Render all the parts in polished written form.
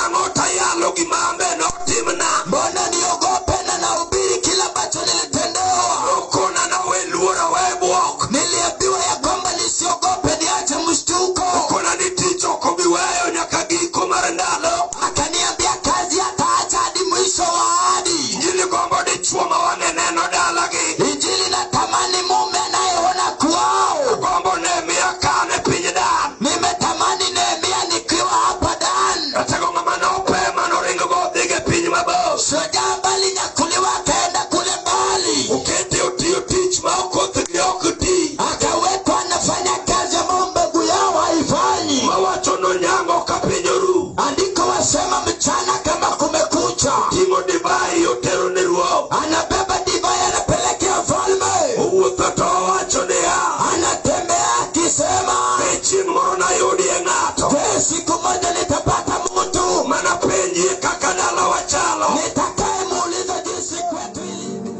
nango tayalo gimambe no timna. Mbona niogope na nahubiri kila ambacho nilitendewa? Ukona na weluora webwok. Niliambiwa ya kwamba nisiogope niache mshtuko. Ukona niticho kobiweyo nyaka giko marandalo. Akaniambia kazi ataacha hadi mwisho wa ahadi. Injili gombo di chuoma waneneno dalagi. Injili natamani mume anayeona kwao. Gombo Nehemia kane pinyidan. Nimetamani Nehemia nikiwa hapa Dan. Atego mamano pema no ringo go dige pinyi mabo. Shujaa bali nyakuliwa akaenda kule mbali. Uketi uti utich ma ukothi okuti. Akawekwa anafanya kazi ambayo mbegu yao haifanyi. Mawacho no nyango kapinyoru. Andiko wasema mchana kama kumekucha. Tingo divai otero niruo. Anabeba divai anapelekea mfalme. Uwuthoto wacho dea. Anatembea akisema Peching moro na yodi eng'ato. siku moja nitapata mtu Mana penji kaka dala wachalo. nitakaye muuliza jinsi kwetu ilivyo.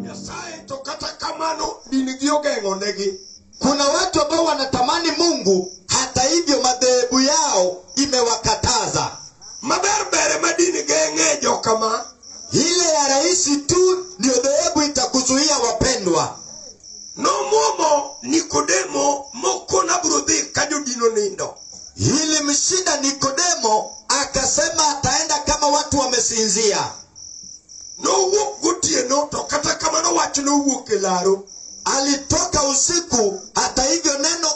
Nyasaye to kata kamano dinigi ogeng'o negi. Kuna watu ambao wanatamani Mungu, hata hivyo madhehebu yao imewakataza. Maberbere madini geng'e jokama. Ile ya rahisi tu ndio dhehebu itakuzuia wapendwa. Nomuomo Nikodemo moko na brudhi kajodino nindo. Hili mshinda Nikodemo akasema ataenda kama watu wamesinzia. No wuok gotieno to kata kamano wach no wuok e laro. Alitoka usiku, hata hivyo neno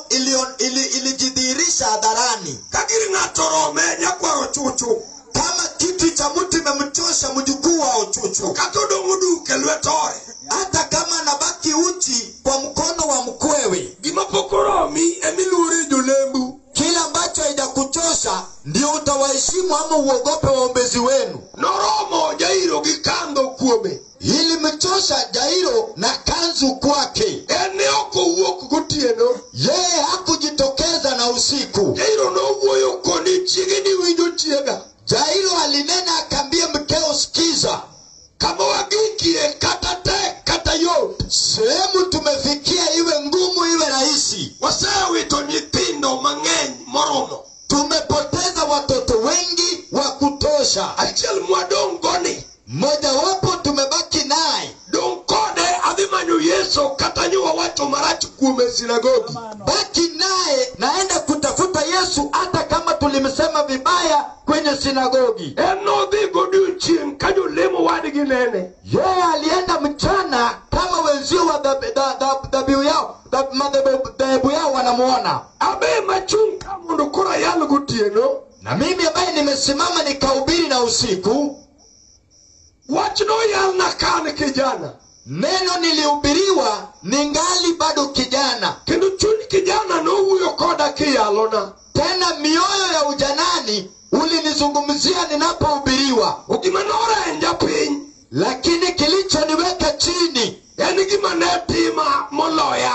ilijidhihirisha hadharani. Kagiri ng'ato rome nyakwaro chuchu. Kama kitu cha mtu imemchosha mjukuu wa uchuchu. Katodong'o duke lwetore. Hata kama anabaki uchi kwa mkono wa mkwewe. Gima pokoromi emiluore jolembu. Kila ambacho haijakuchosha ndio utawaheshimu ama uogope waombezi wenu. Noromo Jairo gi kandho kuome. Hili mchosha Jairo na kanzu kwake. Ene oko wuok gotieno. Yeye hakujitokeza na usiku. Jairo no wuoyo koni chiege ni winjo chiega. Jairo alinena akambia mkeo, sikiza. Kama wagikie kata te kata yot. Sehemu tumefikia iwe ngumu iwe rahisi. Wasewito nyithindo mang'eny moromo. Tumepoteza watoto wengi wa kutosha. Achiel mwadong' goni. Mmoja wapo tumebaki naye. Dong' kode adhi manyo Yesu kata nyowa wacho marach kuome sinagogi. Baki naye naenda kutafuta Yesu hata kama tulimsema vibaya kwenye sinagogi. Eno dhi godiochieng' ka jolemo wadgi nene. Yeye alienda mchana kama wenzio wa dhabihu yao, madhehebu yao wanamuona. Abe machung' ka mondo kora yal gotieno. Na mimi ambaye nimesimama nikahubiri na usiku. Wach no yal na kan kijana. Neno nilihubiriwa ningali bado kijana. Kendo chuny kijana no wuyo koda kiyalona. Tena mioyo ya ujanani ulinizungumzia ninapohubiriwa. Ogima norenja piny. Lakini kilichoniweka chini En gima ne tima moloya.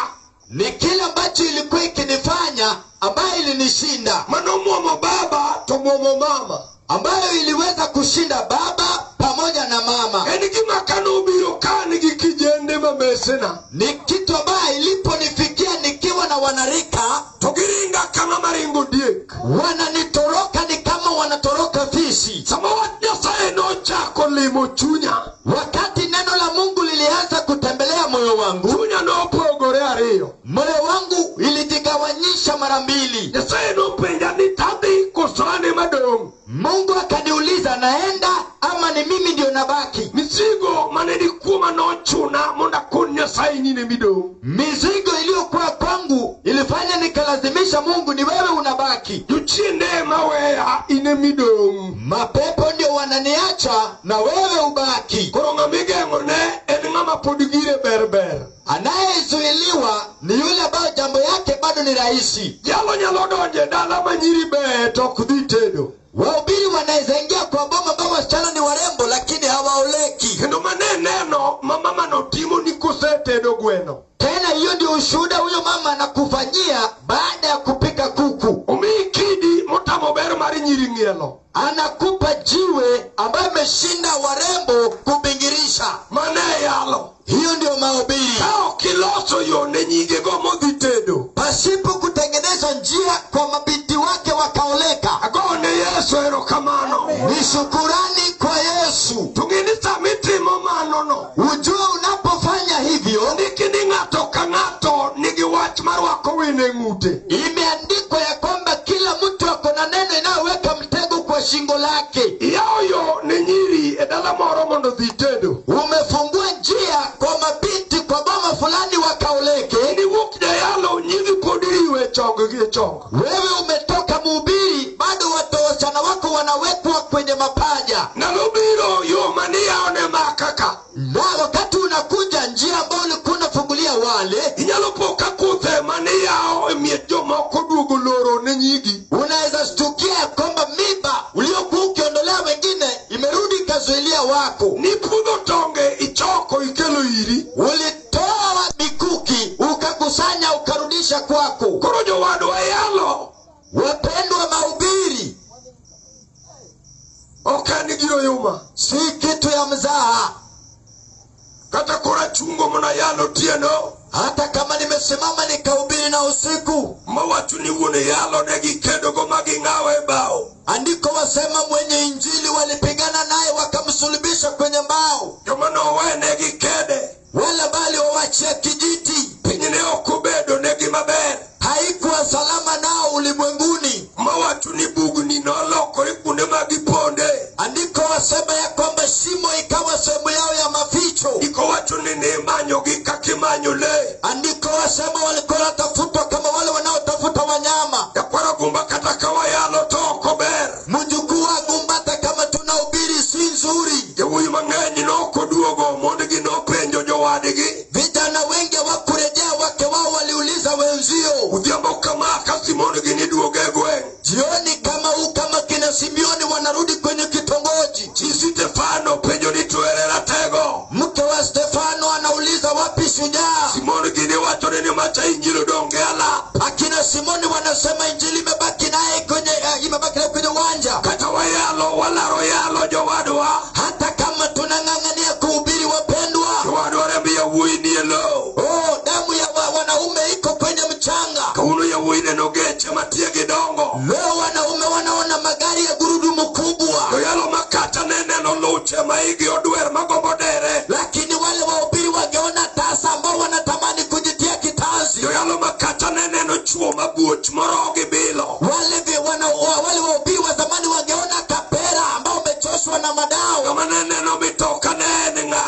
ni kile ambacho ilikuwa ikinifanya, ambayo ilinishinda, Manomuomo baba to muomo mama. ambayo iliweza kushinda baba pamoja na mama. En gima kanobiro kan gi kijende mamesena. Ni kitu ambayo iliponifikia nikiwa na wanarika, To giringa kama maringo diek. wananitoroka ni kama wanatoroka fisi. Sama wach Nyasaye nochako limo chunya. Wakati neno la Mungu lilianza kutembelea moyo wangu, Chunya nopogore ariyo. moyo wangu ilijigawanyisha mara mbili. Nyasaye nopenja ni tadhi kosane madong'. Mungu akaniuliza naenda ama ni mimi ndio nabaki. Misigo maneni kuoma nochuna monda kon Nyasaye nyine midong'. Mizigo iliyokuwa kwangu ilifanya nikalazimisha Mungu ni wewe unabaki. Juchiende maweya ine midong'. Mapepo ndio wananiacha na wewe ubaki. Koro ng'amigeng'o ne en ng'ama pod gire berber. Anayezuiliwa ni yule ambaye jambo yake bado ni rahisi. Jalo nyalo donje dala manyiri be to ok dhi tedo. Wahubiri wanaweza ingia kwa boma ambao wasichana ni warembo lakini hawaoleki. Kendo mane neno mama manotimo ni kosetedo gweno. Tena hiyo ndio ushuhuda huyo mama anakufanyia baada ya kupika kuku. Umikidi motamo ber mari nyiringelo. Anakupa jiwe ambaye ameshinda warembo kubingirisha. Mane yalo. Hiyo ndio mahubiri. Kao kiloso yone nyige go modhitedo. Pasipo kutengeneza njia kwa mabinti wake wakaoleka. Agone Yesu erokamano. Ni shukurani kwa Yesu. Tungini samitimo manono. Ujue unapofanya hivyo, Nikini ng'ato ka ng'ato nigi wach mar wako wine ng'ute. imeandikwa ya kwamba kila mtu ako na neno inayoweka mtego kwa shingo lake. Yaoyo ne nyiri edala moro mondo dhitedo. Umefungua njia kwa mabinti kwa boma fulani wakaoleke. Ni wuk jayalo nyiri podiriwe chong gi chong. Wewe umetoka mhubiri, bado wasichana wako wanawekwa kwenye mapaja. Nalobiro yo mani yaone makaka. Na wakati unakuja njia ambayo ulikuwa unafungulia wale, Inyalo poka kuthe mani yao emiet jomoko duogo loro ne nyigi. unaweza stukia kwamba mimba uliokuwa ukiondolea wengine imerudi ikazuilia wako. Ni pudho tonge ichoko ikelo iri. Ulitoa mikuki ukakusanya ukarudisha kwako. Koro jowadwa yalo. Wapendwa mahubiri, Okani giro yuma. si kitu ya mzaha. Kata kora chungo mona yalo tieno. Hata kama nimesimama nikahubiri na usiku, Mawachu ni wune yalo negi kedo go magi ng'awe bao. andiko wasema mwenye injili walipigana naye wakamsulubisha kwenye mbao. Jomano we negi kede. Wala bali wawachia kijiti. Pinyine okubedo negi maber. Haikuwa salama nao ulimwenguni. Mawachu ni bugni noloko ikunde magi ponde. Andiko wasema ya kwamba shimo ikawa sehemu yao ya maficho. Iko wachu ni manyo gi kakimanyo le. Andiko wasema walikuwa wanatafutwa kama wale wanaotafuta wanyama. Ya kwara gumba kata kawa yalo toko ber. Mjukuu wa gumbata kama tunahubiri si nzuri. Jewuyi mang'enyi noko duogo mondegi no penjo jowadigi. Vijana wengi wakurejea wake wao waliuliza wenzio. Udhiambo kama kasimondegi ni duoge gweng. Jioni kama kina Simeoni wanarudi kwenye kitongoji. Chi Stefano penjo ni tuerera tego. Mke wa Stefano anauliza wapi shujaa. Simondegi ni wacho ni macha injilo donge ala. Akina Simoni wanasema injili imebaki naye kwenye uwanja. Kata wa yalo walaro yalo jowadwa. Hata kama tunang'ang'ania kuhubiri wapendwa. Jowadwa rembi ya wuyi ni elo. Damu ya wanaume iko kwenye mchanga. Kauno ya wuyi neno geche matie gidongo. Leo wanaume wanaona magari ya gurudumu kubwa. Yalo makata neno luche maigi odwer magombo dere. Lakini wale wahubiri wangeona tasa ambao wanatamani kujitia kitanzi. Yalo makata neno chuo mabuch morogi bilo. Wale wahubiri wa zamani wangeona kapera ambao umechoshwa na madao. Kama neno mitoka nenga.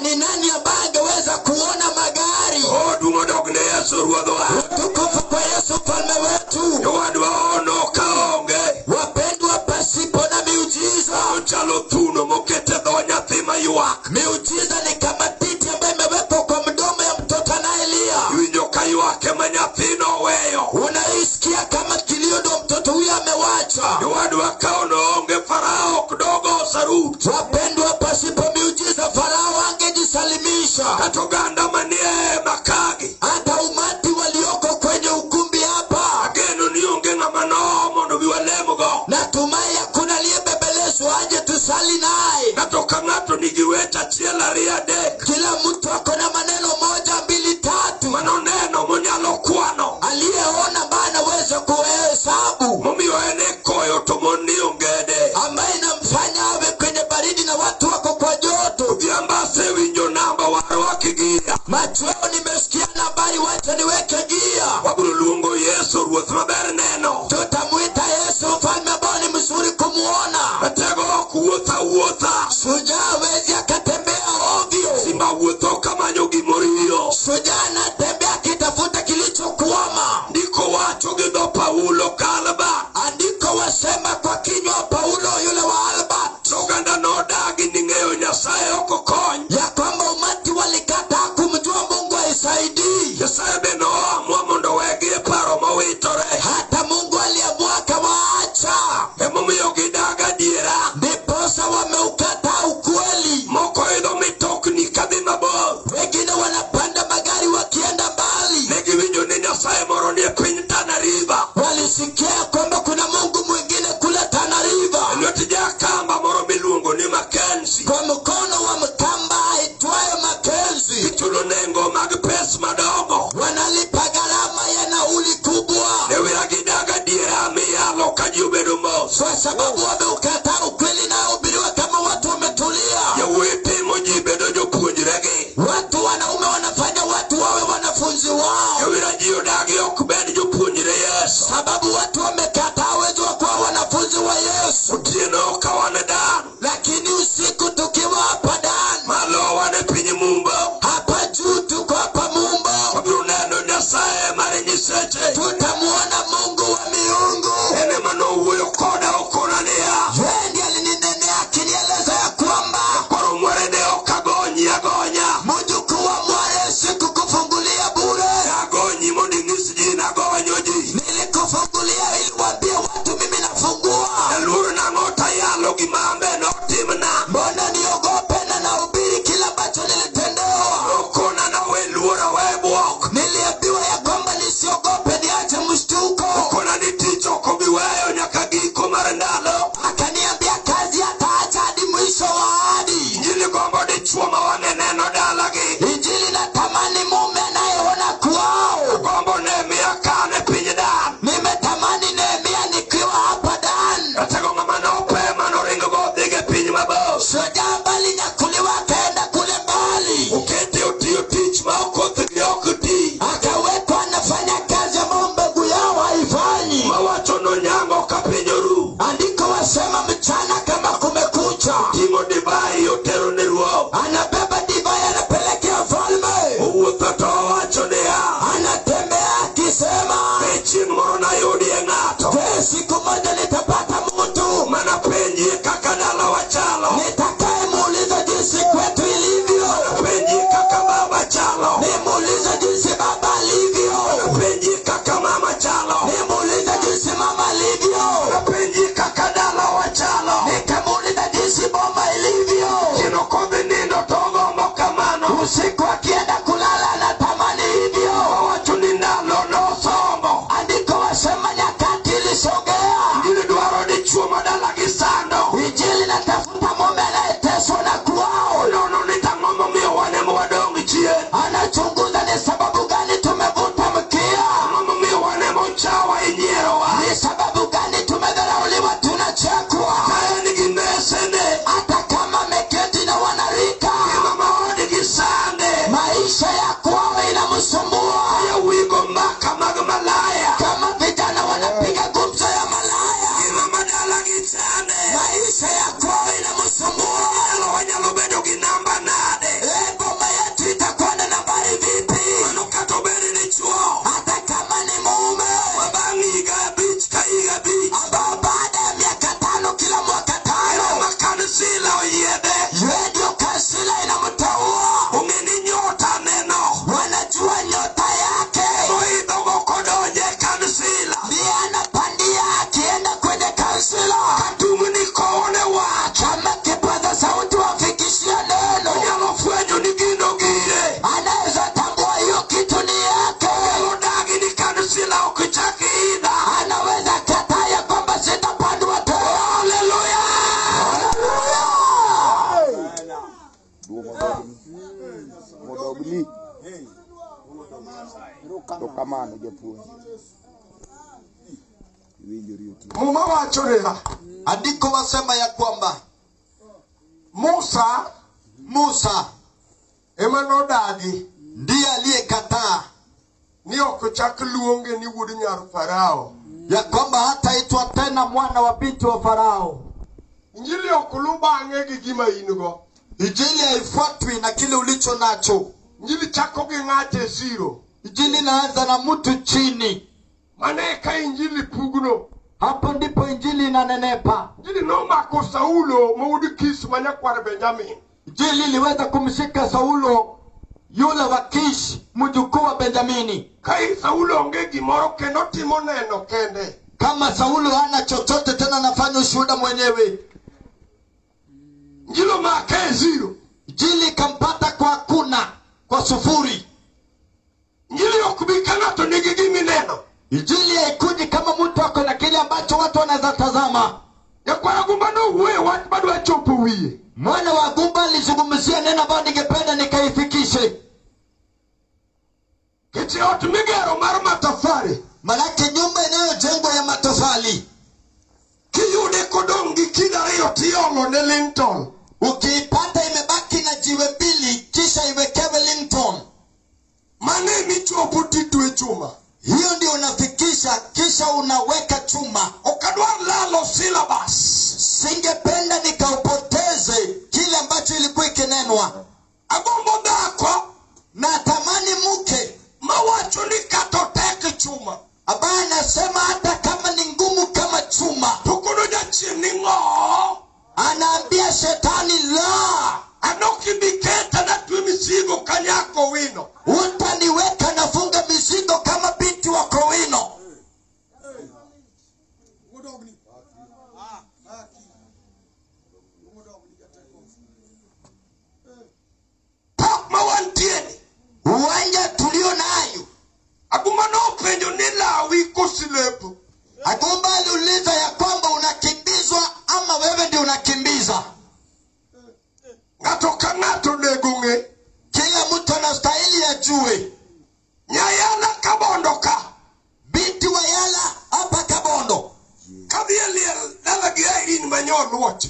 Ni nani ambaye angeweza kuona magari? Dungo dogne Yesu ruodhwa. Tukufu kwa Yesu mfalme wetu. Jowadwa ono kaonge. Wapendwa, pasipo na miujiza. Chalo thuno mokete dho nyathi mayuak. Miujiza ni kama titi ambayo imewekwa kwa mdomo ya mtoto anayelia. Winjo ka yuake ma nyathino weyo. Unaisikia kama kilio ndo mtoto huyo amewacha. Jowadwa ka ono onge Farao kidogo sarut. Wapendwa, pasipo miujiza Farao angejisalimisha. Kata oganda manie makagi. Hata umati walioko kwenye ukumbi hapa. Ageno ni onge ng'ama no mondo biwalemogo. Natumai hakuna aliyebebelezwa aje tusali naye. Ng'ato ka ng'ato nigi wech achiel ariyo adek. Kila mtu ako na maneno 1, 2, 3. Mano neno monyalo kwano. Aliyeona ambaye anaweza kuhesabu. Momiyo ene koyo to moni ongede. Ambaye inamfanya awe kwenye baridi na watu wako kwa joto. Udhiamba sewinjo namba waro wakigia. Machweo nimesikia nambari, wacha niweke gia. Waburo luongo Yesu ruoth maber neno. Tutamuita Yesu mfalme ambao ni mzuri kumuona. Atego wuotha. Shujaa wezi akatembea ovyo. Simba wuotho kamanyo gimoriyo. Shujaa anatembea akitafuta kilichokwama. Ndiko wacho gi dho Paulo kalba. Andiko wasema kwa kinywa Paulo yule wa Alba. Oganda nodagi ni ng'eyo Nyasaye ok okony. Ya kwamba umati walikataa kumjua Mungu aisaidii. Nyasaye be noamua nengo mag pes madongo. Wanalipa gharama ya nauli kubwa. Ewira gidaga diera miyalo kajubedo mos. Kwa sababu wameukataa ukweli na hubiriwa kama watu wametulia. Yawete mojibedo jopuonjregi. Watu wanaume wanafanya watu wawe wanafunzi wao. Ewira jiodagi okbed jopuonjre Yesu. Sababu watu wamekataa uwezo wa kuwa wanafunzi wa Yesu. Otieno kawane dan. Lakini usiku tukiwa hapa Dan, Malo wane pinyi mumbo. hapa juu tuko hapa Mumbo, Wabiruneno nyasaye mare nyiseche. tutamuona Mungu wa miungu. Ene mano uweyo koda okonania. Yeye ndiye alininenea akinieleza ya kwamba Koro mwerede okagonyi agonya. mjukuu wa Mwale sikukufungulia bure. Agonyi mondingisi jina gonyoji. Nilikufungulia ili waambie watu mimi nafungua. Eluru na ngota yalo gimambe no timna. Mbona niogope na nahubiri kila ambacho nilitendewa? Okona na welura webwok. Niliambiwa ya kwamba nisiogope niache mshtuko. Okona ni ticho kobiweyo nyaka giko marendalo. Akaniambia kazi ataacha hadi mwisho wa ahadi. Injili gombo di chuoma waneneno dalagi. Injili natamani mume anayeona kwao. Gombo Nehemia kane pinyi Dan. Nimetamani Nehemia nikiwa hapa Dan. Atego ngamano pema no ringo godhige pinyi mabos. Shujaa bali nyakuliwa akaenda kule mbali. Ukete utiyo tich ma okothgi okti. Akawekwa anafanya kazi ambayo mbegu yao haifanyi. Mawacho no nyango kapinyoru. Andiko wasema mchana kama kumekucha. Tingo divai otero ni ruo. Anabeba divai anapelekea falme. Uwuotho to wacho niya. Anatembea akisema, Chieng' moro nayudie ng'ato. siku moja nitapata mtu Mana penjie kaka dala wachalo. nitakayemuuliza jinsi kwetu ilivyo. Penjie kaka baba chalo. Nimuulize jinsi baba alivyo. Penjie kaka mama chalo. Nimuulize jinsi mama alivyo. Penjie kaka dala wachalo. Nikamuuliza jinsi bomba ilivyo. Kino kodhi nindo togombo kamano. Usiku akienda kulala anatamani hivyo. Wacho ni ndalo no sombo. Andiko wasema nyakati ilisogea. Injili dwaro di chuo madala gisando. Injili natafuta mume anayeteswa na kwao. Nono ni tang'omo miyo wanemo wadongi chien. Anachunguza ni sababu gani tumevuta mkia. Tang'omo miyo wanemo chawa inyierowa. Ni sababu gani tumedharauliwa tunachekwa. Kaya ni ginesene. Hata kama ameketi na wanarika. Kima maodi gisande. Maisha ya kwao inamsumbua. Ya wigo maka mag malaya. Kama vijana wanapiga gumzo ya malaya. Kima madala gisande. Maisha ya kwao inamsumbua. Wanyalo bedo gi namba nade. Boma yetu itakuwa na nambari vipi? Mano kato beri ni chuo. Hata kama ni mume. Mabangi iga bich ka iga bich. Ambao baada ya miaka 5 kila mwaka 5. Makanisila oyede. Radio Kansila inamteua. Ungeni nyota neno. Wanajua nyota yake. Moidho gokodonje kanisila. Ndiye anapandia akienda kwenye kansila. Katumu ni kone wacho. Kama kipaza sauti wafikishia neno. Nyalo fwenyo ni gino gire. Anaweza tambua hiyo kitu ni yake. Nyalo dagi ni kanisila ukichaki ida. Anaweza kataa ya kwamba sitapandwa tena. Haleluya. Modogni. Kamano japuonj. Winjori oti. Muma wacho niya. Andiko wasema ya kwamba Musa ema nodagi ndiye aliyekataa ni okuchak luonge ni wuod nyar Farao. ya kwamba hataitwa tena mwana wa binti wa Farao. Injili okulu bang'e gi gima ingo. Injili haifuatwi na kile ulicho nacho. Injili chako gi ng'ate siro. Injili inaanza na mtu chini. Maneka injili pugno. Hapo ndipo injili inanenepa. Injili nomako Saulo mawuod Kish manyakwar Benjamin. Injili iliweza kumshika Saulo yule wa Kish mjukuu wa Benjamini. Kai Saulo onge gimoro kendo timo neno kende. Kama Saulo hana chochote tena anafanya ushuhuda mwenyewe. Injili make zero. Injili kampata kwa kuna, kwa sufuri. Injili okubika ng'ato nigi gimi neno. Injili haikuji kama mtu ako na kile ambacho watu wanaweza tazama. Yakwara gumbano uwe watu bado wachopo wiye. Mwana wa gumba alizungumzia neno ambalo ningependa nikaifikishe. Kiti ot migero mar matafari. Manake nyumba inayojengwa ya matofali. Kiyude kodongi kidariyo tiyolo ne Linton. Ukiipata imebaki na jiwe mbili kisha iwekewe Linton. Mane michopo titwe chuma. Hiyo ndio unafikisha kisha unaweka chuma. Ukadwar lalo syllabus. Singependa nikaupoteze kile ambacho ilikuwa ikinenwa. Agombo dhako na tamani mke mawacho ni katoteke chuma. Ambaye anasema hata kama ni ngumu kama chuma. Tukuno jachini ngo. Anaambia shetani la. Anoki miketa na tuwe misigo kanyako wino. Utaniweka nafunga mizigo kama binti wa Kowino. Pakma wantieni. Uwanja tulio nayo. Agumano penyo nila wiko silepo. Agumba aliuliza ya kwamba unakimbizwa ama wewe ndio unakimbiza. Ngatoka ngato negunge. Kila mtu anastahili ajue. Nyayala kabondoka. Binti wa Yala hapa Kabondo. Kabieli nalagi Irene Manyon watch.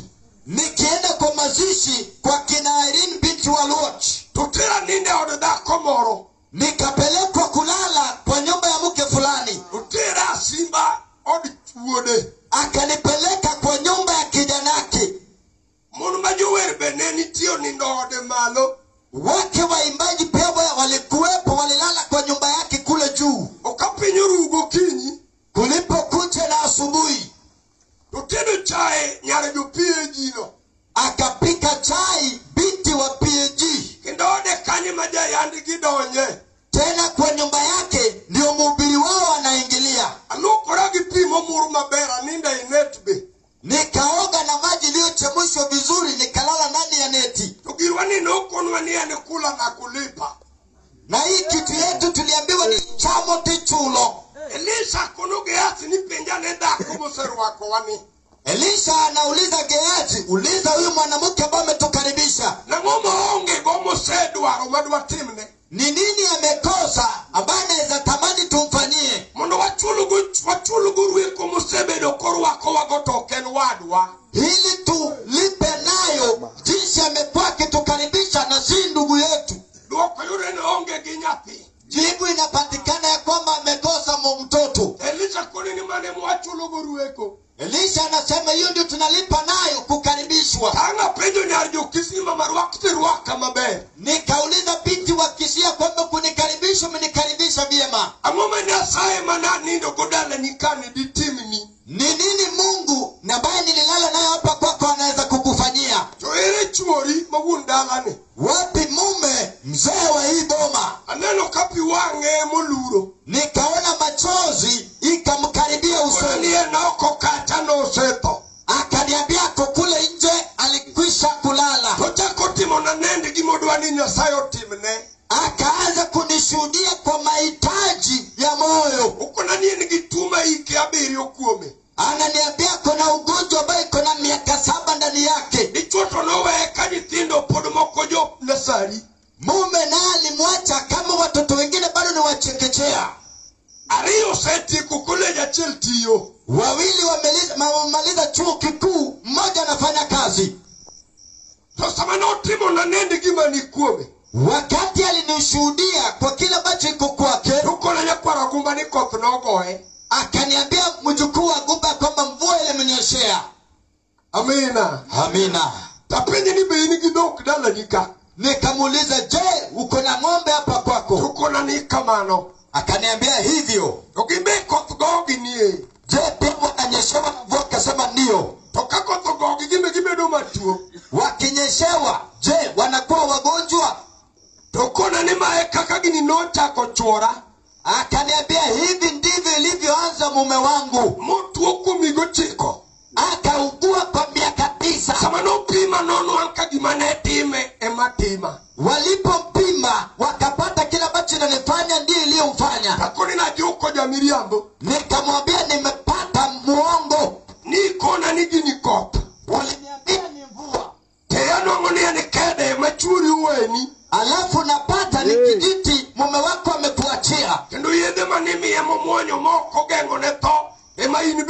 Nikienda kwa mazishi kwa kina Irene binti wa Luoch. Tutira ninde odada komoro. Nikapelekwa kulala kwa nyumba ya mke fulani. Tutira simba odi chuode. Akanipeleka kwa nyumba ya kijanaki. Munu majuwer beneni tiyo nindo ode malo. Wake waimbaji pia walikuwepo, walilala kwa nyumba yake kule juu. Ukapinyurugo kinyi. Kulipokucha na asubuhi. Tutino chai nyarejo PAG no. Akapika chai binti wa PAG. Kindode kanye majayandi gidonye. Tena kwa nyumba yake ndio mhubiri wao anaingilia. Alukoragi pimo muru mabera ninda inetbe. Nikaoga na maji iliyochemshwa vizuri, nikalala ndani ya neti. Tugirwa nino konwani ya nikula na kulipa. Na hii kitu yetu tuliambiwa ni chamo tichulo. Elisha kunuge yasi ni penja neda kumuseru wako wani. Elisha anauliza Gehazi, uliza huyu mwanamke ambaye ametukaribisha. Na ngomo onge gomo sedwa umadwa timne. Ni nini amekosa ambaye anaweza tamani tumfanyie? Mundo wachulugu ruwe kumusebedo koru wako wagotoken wadwa. Ili tulipe nayo jinsi amekuwa akitukaribisha na si ndugu yetu. Duoko yure ni onge ginyapi. Jibu inapatikana ya kwamba amekosa mtoto. Elisha kunini mane mwachulugu ruweko. Elisha anasema hiyo ndio tunalipa nayo kukaribishwa. Tanga penjo nyarjo kisima marwakti ruwaka mabe. Nikauliza binti wa Kisia kwamba kunikaribisha umenikaribisha vyema. Amoma nyasaye manani ndo godala nikani ditimini. Ni nini Mungu na baye nililala naye hapa kwako anaweza kukufanyia? Choere chuori mawundalane. Wapi mume mzee wa hii boma? Aneno kapi wange muluro. Nikaona machozi ikamkaribia usoni. Niye naoko kata no seto. Akaniambia kule nje alikwisha kulala. Tocha kotimo na nende gimodwani nyasayo timne. Akaanza kunishuhudia kwa mahitaji ya moyo. Uko na niye nigituma iki abiri okuome. Ananiambia kuna ugonjwa ambaye kuna miaka 7 ndani yake. Nichoto nowe kajitindo podmoko jo nasari. Mume na alimwacha kama watoto wengine bado ni wachekechea. Ariyo seti kukuleja cheltiyo. Wawili wamemaliza chuo kikuu, mmoja anafanya kazi. Sasa manotimo na nende gima nikuome. Wakati alinishuhudia kwa kila ambacho iko kwake, tuko na nyakwara gumba ni koth nogoe. Akaniambia mjukuu wa Gumba kwamba mvua ile imenyeshea. Amina. Amina. Tapenye ni beini gidok dala nika. Nikamuuliza, je, uko na ng'ombe hapa kwako? Tuko na nikamano. Akaniambia hivyo. Tukimbe koth gogi niye. Je, pia wananyeshewa na mvua? Akasema ndio. Toka koth gogi gime do matuo. Wakinyeshewa, je, wanakuwa wagonjwa? Tuko na ni maeka kagini nota kochora. Akaniambia hivi ndivyo ilivyoanza mume wangu. Mtu okumigo chiko. Akaugua kwa miaka 9. Sama no pima nono ankagimane time ematima. Walipompima wakapata kila ambacho ananifanya ndiyo iliyomfanya. Takoni na juko jamiriambo. Nikamwambia nimepata muongo. Niko na nigini kopa. Waliniambia ni mvua. Teyano ngoni ni kede machuri uweni. Alafu napata ni kijiti mume wako amekuachia.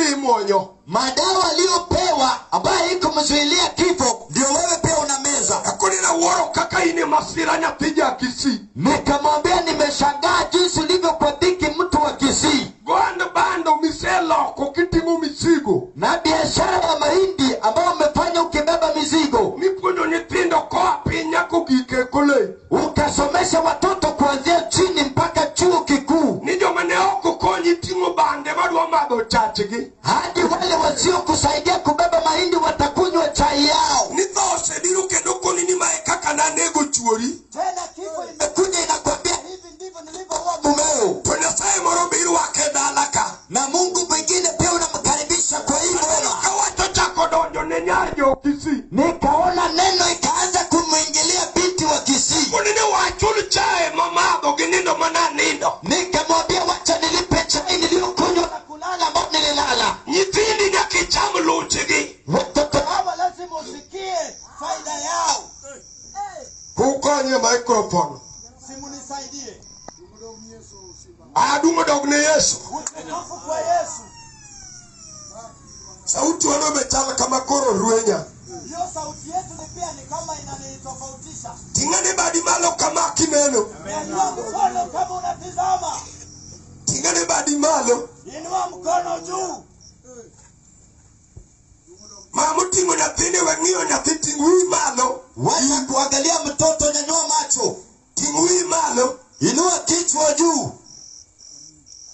ibi mwonyo. Madawa aliyopewa ambayo iko mzuilia kifo ndio wewe pia unameza. Akunina woro kaka ini masira nyatija Kisii. Nikamwambia nimeshangaa jinsi ulivyo kwa dhiki mtu wa Kisii. Gwanda bando miselo kukitimu misigo. Na biashara ya mahindi ambayo umefanya ukibeba mizigo. Nipunyo nyitindo kwa pinya kukike kule. Ukasomesha watoto kuanzia chini mpaka chuo kikuu. Nijo maneoko konyi timu bande madwa mado chachigi. Hadi wale wasio kusaidia kubeba mahindi watakunywa chai yao. Nitho sediru kedoko nini maekaka na nego chuori. Tena kifo imekuja inakwambia hivi ndivyo nilivyoua mumeo. Tunasaye morobiru wake dalaka. Na Mungu mwingine pia unamkaribisha kwa hivyo. Kawato chako donjo nenyajo Kisii. Nikaona neno ikaanza kumwingilia binti wa Kisii. Unine wachulu chae mamado ginindo mananindo. Nikamwambia wacha nilipe chai niliyokunywa na kulala ambao nililala. Nyitindi nya kichamu luchigi. Watoto hawa lazima usikie faida yao. Kukonye microphone. Simu nisaidie. Adumo dogne Yesu. Utukufu kwa Yesu. Sauti wanometala kama koro ruenya. Hiyo sauti yetu ni pia ni kama inanitofautisha. Tingane badi malo kama kineno. Inua mkono kama unatizama. Tingane badi malo. Inua mkono juu. Mamutingo nyathini weng'iyo nyathi tingui malo. Wacha kuangalia mtoto, nyanyua macho. Tingui malo. Inua kichwa juu.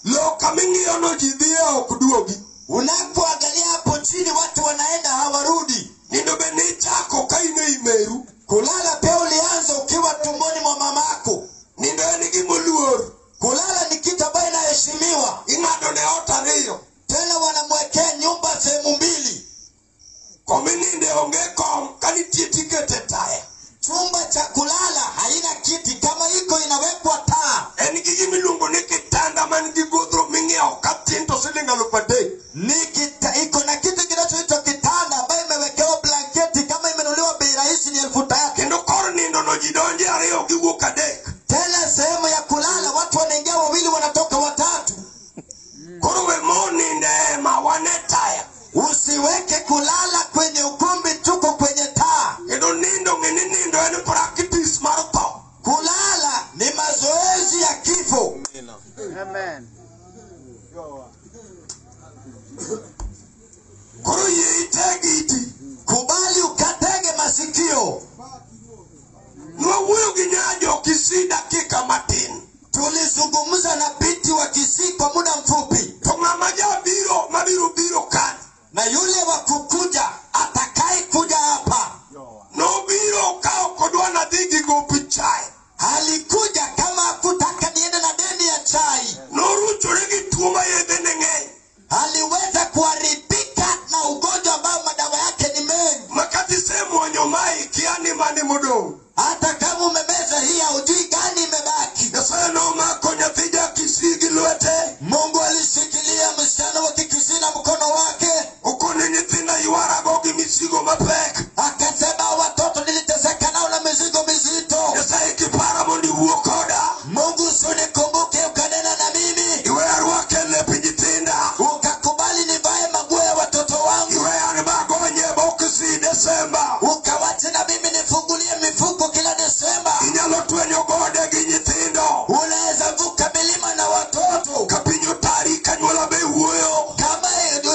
Lo kaming'iyo no jidhie okduogi. Unapoangalia hapo chini watu wanaenda hawarudi. Nindo beni chako kaine imeru. Kulala pia ulianza ukiwa tumboni mwa mamako. Nindo eni gimoluor. Kulala ni kitu ambayo inaheshimiwa. Ing'ado ne ota riyo. Tena wanamwekea nyumba sehemu mbili. Komininde onge kom kanitie tikete taya. Chumba cha kulala haina kiti, kama iko inawekwa taa. Eni gigi milungo ni kitanda man gigodro ming'eo katinto silinga lupade. Iko na kitu kinachoitwa kitanda ambayo imewekewa blanketi, kama imenunuliwa bei rahisi ni 1000. Kendo kor nindo no jidonje ariyo giwuok adek. Tena sehemu ya kulala watu wanaingia wawili wanatoka watatu. Koro we moninde mawane taya. Usiweke kulala kwenye ukumbi, tuko kwenye taa. Kendo nindo ngeni nindo eni practice mar tho. Kulala ni mazoezi ya kifo. Amen. Koro ye itegi iti. Kubali ukatege masikio. Nwawuyo ginyajo Kisii dakika matin. Tulizungumza na binti wa Kisii kwa muda mfupi. To ng'ama jabiro mabiro biro kan. Na yule wa kukuja atakaye kuja hapa. No biro kao kodwa na dhigi gopi chai. Alikuja kama hakutaka niende na deni ya chai. No rucho regi tuoma yedhe neng'eny. Aliweza kuharibika na ugonjwa ambao madawa yake ni mengi. Makati sehemu wanyomai kiani mani mudo. Hata kama umemeza hii haujui gani imebaki. Nyasaye no mako nyathija Kisii gi lwete. Mungu alishikilia msichana wa Kikisii na mkono wake. Ukone nyithinda yuarago gi misigo mapek. Akasema watoto niliteseka nao na mizigo mizito. Nyasaye kipara mondi wuo koda. Mungu usinikumbuke ukanena na mimi. Iwe arwake lepi nyithinda. Ukakubali nivae maguo ya watoto wangu. Iwe animagonye Kisii Desemba. Ukawache na mimi nifungulie mifuko kila Desemba. Inyalo twenyo gode gi nyithindo. Unaweza vuka milima na watoto. Kapinyo tari kanyuola be wuoyo. Kama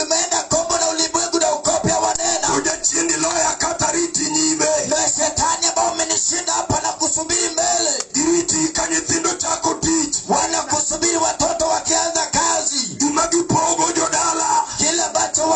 umeenda kombo na ulimwengu na ukopia wanena. Kuja chindi loya katariti nyime. Na shetani ambao umenishinda hapa na kusubiri mbele. Diriti kanyithindo chako tich. Wanakusubiri watoto wakianza kazi. Umagipogo jodala. Kila bacho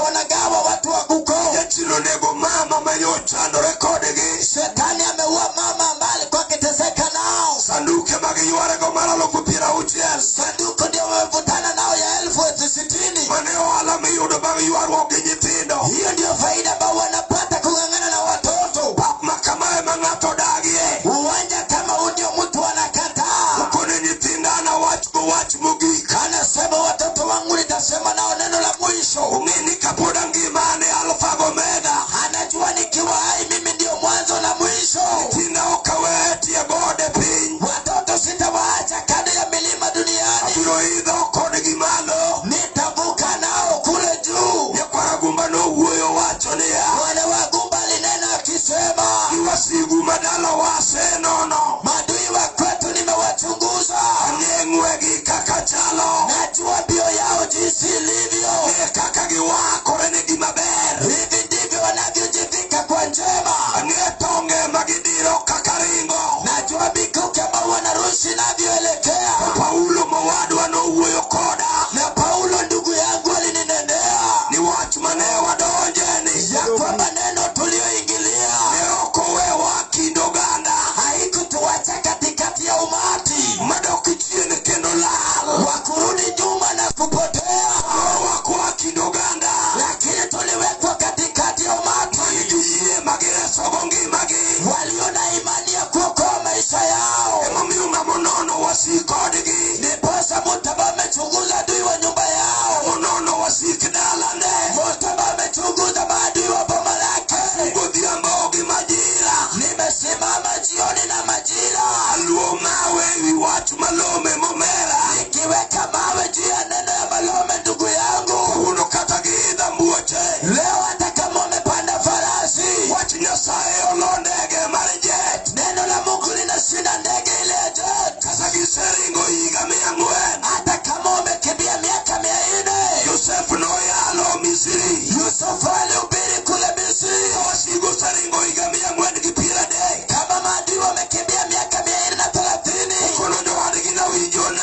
wanagawa watu wa kuko. Jachilo nego mama mayochano rekode gi. Shetani ameua mama ambaye alikuwa akiteseka nao. Sanduke magi yuarego maralo kupira uchiel. Sanduku ndio wamevutana nao ya 60,000. Maneo ala miyudo magi yuargo gi nyithindo. Hiyo ndio faida ambao wanapata kung'ang'ana na watoto. Pap makamae mang'ato dagie. Uwanja kama huu ndio mtu anakataa. Ukone nyithinda na wach mugik. Anasema watoto wangu nitasema nao neno la mwisho. Ung'eni kapoda ngimane alfa gomega. Anajua nikiwa hai mimi ndio mwanzo na mwisho. Tina okaweti ya gode piny. Watoto sitawaacha kando ya milima duniani. Abiro idho kode gimalo. Nitavuka nao kule gichalo. Najua bio yao jinsi ilivyo. Kaka giwakore ni gimaber. Hivi ndivyo wanavyojivika kwa njema. Tonge magidiro kakaringo. Najua mikuki ambao wanarushi inavyoelekea. Paulo mawadu anouweyo koda. Na Paulo ndugu yangu alininenea. Ni watu manewa dojeni. Ya kwamba neno tulioingilia. Neokowe wakindoganda. Haikutuacha katikati ya umati. Madokichiene kendo lal. Wakurudi nyuma na kupotea. Wako wakindoganda. Lakini tuliwekwa katikati ya umati. Yuye magire sogongi magi. Walio na imani ya kuokoa maisha yao. Emamiunga monono wasikodigi. Ndiposa mutaba amechunguza adui wa nyumba yao. Monono wasikidalane. Mutaba amechunguza maadui wa boma lake. Godhiambogi majira. Nimesimama jioni na majira. Aluo mawe watu malome momera. Nikiweka mawe juu ya neno ya malome ndugu yangu. Uno katagidha mbuoche. Leo hata kama umepanda farasi. Wachi nyasaye olondege marejet. Neno la Mungu linashinda ndege ile ya jet. Kasagiseringo iga miangwen. Hata kama umekimbia miaka 400. Yosef noyalo Misiri. Yusuf alihubiri kule Misri. Wasigo saringo iga miangwen gipira day. Kama maadui wamekimbia miaka 230. Kono jowadigi na wijona.